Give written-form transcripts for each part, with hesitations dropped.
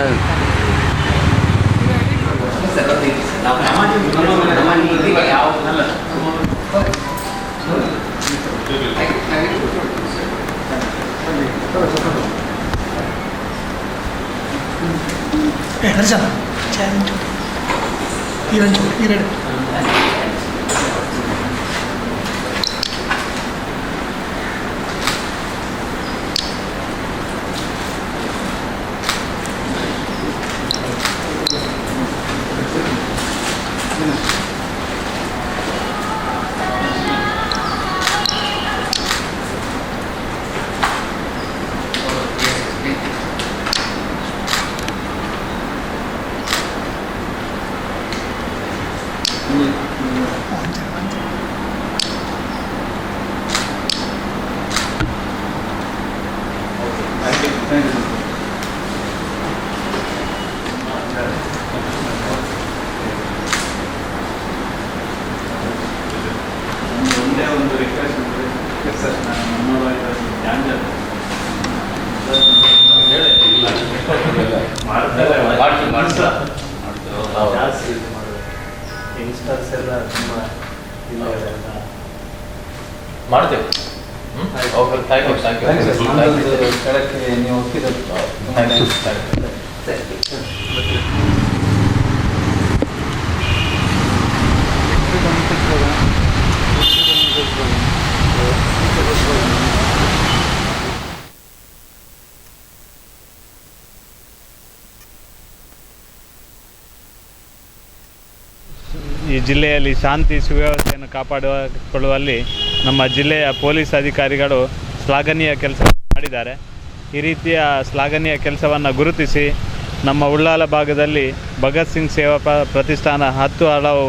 ಮಾಡ್ತೇವೆ. ನೀವು ಈ ಜಿಲ್ಲೆಯಲ್ಲಿ ಶಾಂತಿ ಸುವ್ಯವಸ್ಥೆಯನ್ನು ಕಾಪಾಡಿಕೊಳ್ಳುವಲ್ಲಿ ನಮ್ಮ ಜಿಲ್ಲೆಯ ಪೊಲೀಸ್ ಅಧಿಕಾರಿಗಳು ಶ್ಲಾಘನೀಯ ಕೆಲಸ ಮಾಡಿದ್ದಾರೆ. ಈ ರೀತಿಯ ಶ್ಲಾಘನೀಯ ಕೆಲಸವನ್ನು ಗುರುತಿಸಿ ನಮ್ಮ ಉಳ್ಳಾಲ ಭಾಗದಲ್ಲಿ ಭಗತ್ ಸಿಂಗ್ ಸೇವಾ ಪ್ರತಿಷ್ಠಾನ 10 ಹಲವು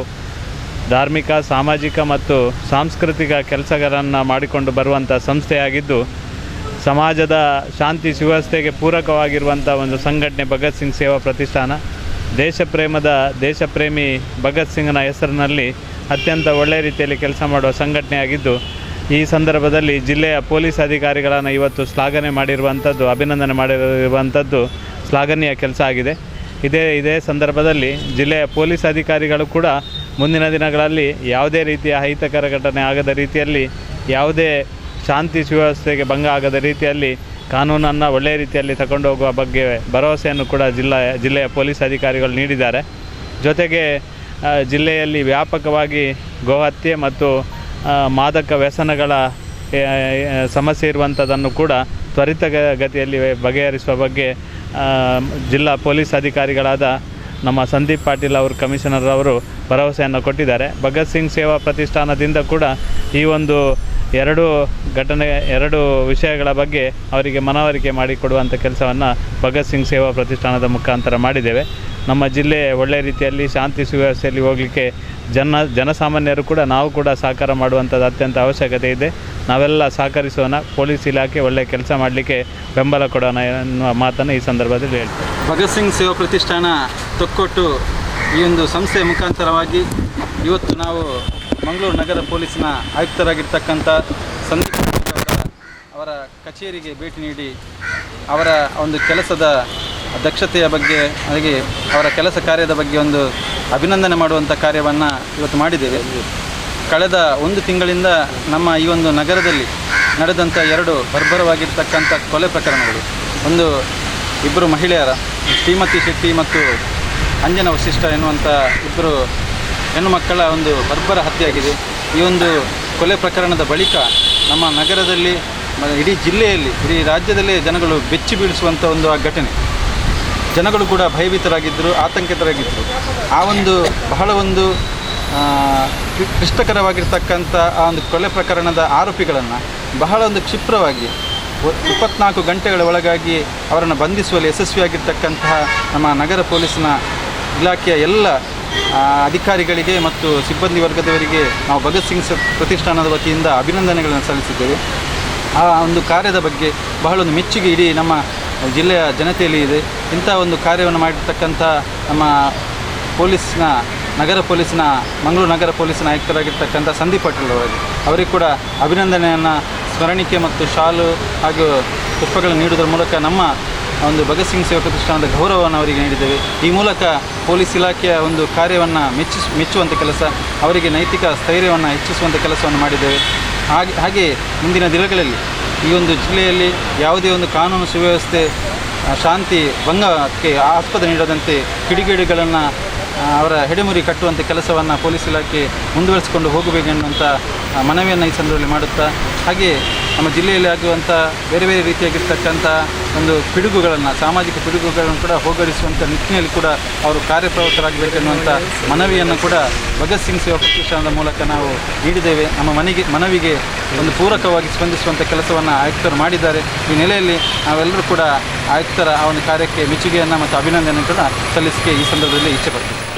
ಧಾರ್ಮಿಕ, ಸಾಮಾಜಿಕ ಮತ್ತು ಸಾಂಸ್ಕೃತಿಕ ಕೆಲಸಗಳನ್ನು ಮಾಡಿಕೊಂಡು ಬರುವಂಥ ಸಂಸ್ಥೆಯಾಗಿದ್ದು, ಸಮಾಜದ ಶಾಂತಿ ಸುವ್ಯವಸ್ಥೆಗೆ ಪೂರಕವಾಗಿರುವಂಥ ಒಂದು ಸಂಘಟನೆ ಭಗತ್ ಸಿಂಗ್ ಸೇವಾ ಪ್ರತಿಷ್ಠಾನ. ದೇಶಪ್ರೇಮಿ ಭಗತ್ ಸಿಂಗ್ನ ಹೆಸರಿನಲ್ಲಿ ಅತ್ಯಂತ ಒಳ್ಳೆಯ ರೀತಿಯಲ್ಲಿ ಕೆಲಸ ಮಾಡುವ ಸಂಘಟನೆಯಾಗಿದ್ದು, ಈ ಸಂದರ್ಭದಲ್ಲಿ ಜಿಲ್ಲೆಯ ಪೊಲೀಸ್ ಅಧಿಕಾರಿಗಳನ್ನು ಇವತ್ತು ಶ್ಲಾಘನೆ ಮಾಡಿರುವಂಥದ್ದು, ಅಭಿನಂದನೆ ಮಾಡಿರುವಂಥದ್ದು ಶ್ಲಾಘನೀಯ ಕೆಲಸ ಆಗಿದೆ. ಇದೇ ಸಂದರ್ಭದಲ್ಲಿ ಜಿಲ್ಲೆಯ ಪೊಲೀಸ್ ಅಧಿಕಾರಿಗಳು ಕೂಡ ಮುಂದಿನ ದಿನಗಳಲ್ಲಿ ಯಾವುದೇ ರೀತಿಯ ಅಹಿತಕರ ಘಟನೆ ಆಗದ ರೀತಿಯಲ್ಲಿ, ಯಾವುದೇ ಶಾಂತಿ ಸುವ್ಯವಸ್ಥೆಗೆ ಭಂಗ ಆಗದ ರೀತಿಯಲ್ಲಿ ಕಾನೂನನ್ನು ಒಳ್ಳೆಯ ರೀತಿಯಲ್ಲಿ ತಗೊಂಡು ಹೋಗುವ ಬಗ್ಗೆ ಭರವಸೆಯನ್ನು ಕೂಡ ಜಿಲ್ಲೆಯ ಪೊಲೀಸ್ ಅಧಿಕಾರಿಗಳು ನೀಡಿದ್ದಾರೆ. ಜೊತೆಗೆ ಜಿಲ್ಲೆಯಲ್ಲಿ ವ್ಯಾಪಕವಾಗಿ ಗೋಹತ್ಯೆ ಮತ್ತು ಮಾದಕ ವ್ಯಸನಗಳ ಸಮಸ್ಯೆ ಇರುವಂಥದ್ದನ್ನು ಕೂಡ ತ್ವರಿತಗತಿಯಲ್ಲಿ ಬಗೆಹರಿಸುವ ಬಗ್ಗೆ ಜಿಲ್ಲಾ ಪೊಲೀಸ್ ಅಧಿಕಾರಿಗಳಾದ ನಮ್ಮ ಸಂದೀಪ್ ಪಾಟೀಲ್ ಅವರು, ಕಮಿಷನರ್ ಅವರು ಭರವಸೆಯನ್ನು ಕೊಟ್ಟಿದ್ದಾರೆ. ಭಗತ್ ಸಿಂಗ್ ಸೇವಾ ಪ್ರತಿಷ್ಠಾನದಿಂದ ಕೂಡ ಈ ಒಂದು ಎರಡು ವಿಷಯಗಳ ಬಗ್ಗೆ ಅವರಿಗೆ ಮನವರಿಕೆ ಮಾಡಿಕೊಡುವಂಥ ಕೆಲಸವನ್ನು ಭಗತ್ ಸಿಂಗ್ ಸೇವಾ ಪ್ರತಿಷ್ಠಾನದ ಮುಖಾಂತರ ಮಾಡಿದ್ದೇವೆ. ನಮ್ಮ ಜಿಲ್ಲೆ ಒಳ್ಳೆಯ ರೀತಿಯಲ್ಲಿ ಶಾಂತಿ ಸುವ್ಯವಸ್ಥೆಯಲ್ಲಿ ಹೋಗಲಿಕ್ಕೆ ಜನಸಾಮಾನ್ಯರು ಕೂಡ ನಾವು ಕೂಡ ಸಹಕಾರ ಮಾಡುವಂಥದ್ದು ಅತ್ಯಂತ ಅವಶ್ಯಕತೆ ಇದೆ. ನಾವೆಲ್ಲ ಸಹಕರಿಸೋಣ, ಪೊಲೀಸ್ ಇಲಾಖೆ ಒಳ್ಳೆಯ ಕೆಲಸ ಮಾಡಲಿಕ್ಕೆ ಬೆಂಬಲ ಕೊಡೋಣ ಎನ್ನುವ ಮಾತನ್ನು ಈ ಸಂದರ್ಭದಲ್ಲಿ ಹೇಳ್ತೇವೆ. ಭಗತ್ ಸಿಂಗ್ ಸೇವಾ ಪ್ರತಿಷ್ಠಾನ ತೊಕ್ಕೊಟ್ಟು ಈ ಒಂದು ಸಂಸ್ಥೆಯ ಮುಖಾಂತರವಾಗಿ ಇವತ್ತು ನಾವು ಮಂಗಳೂರು ನಗರ ಪೊಲೀಸ್ನ ಆಯುಕ್ತರಾಗಿರ್ತಕ್ಕಂಥ ಸಂದೀಪ್ ಅವರ ಕಚೇರಿಗೆ ಭೇಟಿ ನೀಡಿ ಅವರ ಒಂದು ಕೆಲಸದ ದಕ್ಷತೆಯ ಬಗ್ಗೆ, ಹಾಗೆ ಅವರ ಕೆಲಸ ಕಾರ್ಯದ ಬಗ್ಗೆ ಒಂದು ಅಭಿನಂದನೆ ಮಾಡುವಂಥ ಕಾರ್ಯವನ್ನು ಇವತ್ತು ಮಾಡಿದ್ದೇವೆ. ಕಳೆದ 1 ತಿಂಗಳಿಂದ ನಮ್ಮ ಈ ಒಂದು ನಗರದಲ್ಲಿ ನಡೆದಂಥ 2 ಬರ್ಬರವಾಗಿರ್ತಕ್ಕಂಥ ಕೊಲೆ ಪ್ರಕರಣಗಳು, ಒಂದು 2 ಮಹಿಳೆಯರ, ಶ್ರೀಮತಿ ಶೆಟ್ಟಿ ಮತ್ತು ಅಂಜನಾ ವಸಿಷ್ಠ ಎನ್ನುವಂಥ 2 ಹೆಣ್ಣು ಮಕ್ಕಳ ಒಂದು ಬರ್ಬರ ಹತ್ಯೆಯಾಗಿದೆ. ಈ ಒಂದು ಕೊಲೆ ಪ್ರಕರಣದ ಬಳಿಕ ನಮ್ಮ ನಗರದಲ್ಲಿ, ಇಡೀ ಜಿಲ್ಲೆಯಲ್ಲಿ, ಇಡೀ ರಾಜ್ಯದಲ್ಲೇ ಜನಗಳು ಬೆಚ್ಚಿ ಬೀಳಿಸುವಂಥ ಒಂದು ಘಟನೆ. ಜನಗಳು ಕೂಡ ಭಯಭೀತರಾಗಿದ್ದರು, ಆತಂಕಿತರಾಗಿದ್ದರು. ಆ ಒಂದು ಬಹಳ ಒಂದು ಕ್ಲಿಷ್ಟಕರವಾಗಿರ್ತಕ್ಕಂಥ ಆ ಒಂದು ಕೊಲೆ ಪ್ರಕರಣದ ಆರೋಪಿಗಳನ್ನು ಬಹಳ ಒಂದು ಕ್ಷಿಪ್ರವಾಗಿ 24 ಗಂಟೆಗಳ ಒಳಗಾಗಿ ಅವರನ್ನು ಬಂಧಿಸುವಲ್ಲಿ ಯಶಸ್ವಿಯಾಗಿರ್ತಕ್ಕಂತಹ ನಮ್ಮ ನಗರ ಪೊಲೀಸ್ನ ಇಲಾಖೆಯ ಎಲ್ಲ ಅಧಿಕಾರಿಗಳಿಗೆ ಮತ್ತು ಸಿಬ್ಬಂದಿ ವರ್ಗದವರಿಗೆ ನಾವು ಭಗತ್ ಸಿಂಗ್ ಪ್ರತಿಷ್ಠಾನದ ವತಿಯಿಂದ ಅಭಿನಂದನೆಗಳನ್ನು ಸಲ್ಲಿಸಿದ್ದೇವೆ. ಆ ಒಂದು ಕಾರ್ಯದ ಬಗ್ಗೆ ಬಹಳ ಒಂದು ಮೆಚ್ಚುಗೆ ಇಡೀ ನಮ್ಮ ಜಿಲ್ಲೆಯ ಜನತೆಯಲ್ಲಿ ಇದೆ. ಇಂಥ ಒಂದು ಕಾರ್ಯವನ್ನು ಮಾಡಿರ್ತಕ್ಕಂಥ ನಮ್ಮ ಮಂಗಳೂರು ನಗರ ಪೊಲೀಸ್ನ ಆಯುಕ್ತರಾಗಿರ್ತಕ್ಕಂಥ ಸಂದೀಪ್ ಪಾಟೀಲ್ ಅವರಿಗೆ ಕೂಡ ಅಭಿನಂದನೆಯನ್ನು ಸ್ಮರಣಿಕೆ ಮತ್ತು ಶಾಲು ಹಾಗೂ ಪುಷ್ಪಗಳನ್ನು ನೀಡುವುದರ ಮೂಲಕ ನಮ್ಮ ಒಂದು ಭಗತ್ ಸಿಂಗ್ ಸೇವಾ ಪ್ರತಿಷ್ಠಾನದ ಗೌರವವನ್ನು ಅವರಿಗೆ ನೀಡಿದ್ದೇವೆ. ಈ ಮೂಲಕ ಪೊಲೀಸ್ ಇಲಾಖೆಯ ಒಂದು ಕಾರ್ಯವನ್ನು ಮೆಚ್ಚುವಂಥ ಕೆಲಸ, ಅವರಿಗೆ ನೈತಿಕ ಸ್ಥೈರ್ಯವನ್ನು ಹೆಚ್ಚಿಸುವಂಥ ಕೆಲಸವನ್ನು ಮಾಡಿದ್ದೇವೆ. ಹಾಗೆ ಮುಂದಿನ ದಿನಗಳಲ್ಲಿ ಈ ಒಂದು ಜಿಲ್ಲೆಯಲ್ಲಿ ಯಾವುದೇ ಒಂದು ಕಾನೂನು ಸುವ್ಯವಸ್ಥೆ ಶಾಂತಿ ಭಂಗಕ್ಕೆ ಆಸ್ಪದ ನೀಡದಂತೆ ಕಿಡಿಗೇಡಿಗಳನ್ನು ಅವರ ಹೆಡೆಮುರಿ ಕಟ್ಟುವಂಥ ಕೆಲಸವನ್ನು ಪೊಲೀಸ್ ಇಲಾಖೆ ಮುಂದುವರಿಸಿಕೊಂಡು ಹೋಗಬೇಕೆನ್ನುವಂಥ ಮನವಿಯನ್ನು ಈ ಸಂದರ್ಭದಲ್ಲಿ ಮಾಡುತ್ತಾ, ಹಾಗೆ ನಮ್ಮ ಜಿಲ್ಲೆಯಲ್ಲಿ ಆಗುವಂಥ ಬೇರೆ ಬೇರೆ ರೀತಿಯಾಗಿರ್ತಕ್ಕಂಥ ಒಂದು ಪಿಡುಗುಗಳನ್ನು, ಸಾಮಾಜಿಕ ಪಿಡುಗುಗಳನ್ನು ಕೂಡ ಹೋಗರಿಸುವಂಥ ನಿಟ್ಟಿನಲ್ಲಿ ಕೂಡ ಅವರು ಕಾರ್ಯಪ್ರವೃತ್ತರಾಗಬೇಕೆನ್ನುವಂಥ ಮನವಿಯನ್ನು ಕೂಡ ಭಗತ್ ಸಿಂಗ್ ಸೇವಾ ಪ್ರತಿಷ್ಠಾನದ ಮೂಲಕ ನಾವು ನೀಡಿದ್ದೇವೆ. ನಮ್ಮ ಮನವಿಗೆ ಒಂದು ಪೂರಕವಾಗಿ ಸ್ಪಂದಿಸುವಂಥ ಕೆಲಸವನ್ನು ಆಯುಕ್ತರು ಮಾಡಿದ್ದಾರೆ. ಈ ನೆಲೆಯಲ್ಲಿ ನಾವೆಲ್ಲರೂ ಕೂಡ ಆಯುಕ್ತರ ಆ ಒಂದು ಕಾರ್ಯಕ್ಕೆ ಮೆಚ್ಚುಗೆಯನ್ನು ಮತ್ತು ಅಭಿನಂದನೆ ಕೂಡ ಸಲ್ಲಿಸಲಿಕ್ಕೆ ಈ ಸಂದರ್ಭದಲ್ಲಿ ಇಚ್ಛೆಪಡ್ತೀವಿ.